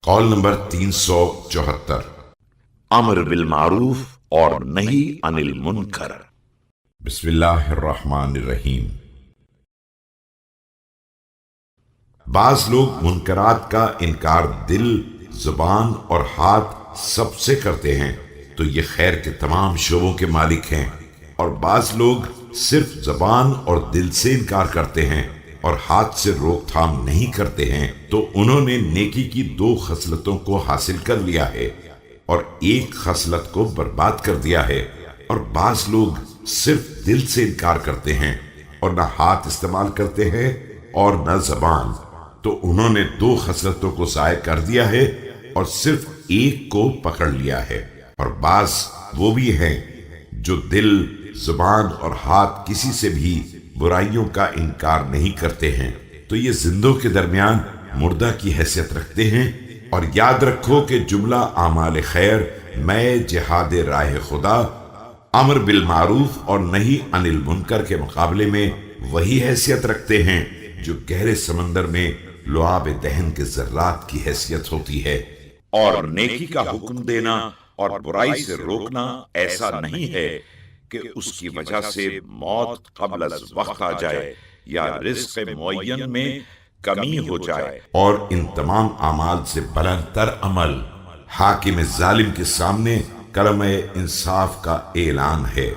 Call number 374। अमर bill मारूफ और नहीं अनिल मुनकर। बिस्मिल्लाहिर्रहमानिर्रहीम। बाज लोग मुनकरात का इनकार दिल, जुबान और हाथ सबसे करते हैं तो ये खैर के तमाम शोबों के मालिक हैं, और बाज लोग सिर्फ जबान और दिल से इनकार करते हैं और हाथ से रोकथाम नहीं करते हैं तो उन्होंने नेकी की 2 खसलतों को हासिल कर लिया है और एक खसलत को बर्बाद कर दिया है। और बाज लोग सिर्फ दिल से इनकार करते हैं और न हाथ इस्तेमाल करते हैं और न जबान, तो उन्होंने 2 खसलतों को ज़ाय कर दिया है और सिर्फ एक को पकड़ लिया है। और बाज वो भी हैं जो दिल, जुबान और हाथ किसी से भी बुराइयों का इनकार नहीं करते हैं, तो ये जिंदों के दरमियान मुर्दा की हैसियत रखते हैं। और याद रखो कि जुमला आमाल खैर, मैं जिहाद राह खुदा, अमर बिल मारूफ और नहीं अनिल मुनकर के मुकाबले में वही हैसियत रखते हैं जो गहरे समंदर में लुआब दहन के जर्रात की हैसियत होती है। और नेकी का हुक्म देना और बुराई से रोकना ऐसा नहीं है कि उसकी वजह से मौत कब्ल अज़ वक्त आ जाए या रिज़्क़ मुअय्यन में कमी हो जाए। और इन तमाम अमाल से बुलंदतर अमल हाकिम जालिम के सामने कलम इंसाफ का ऐलान है।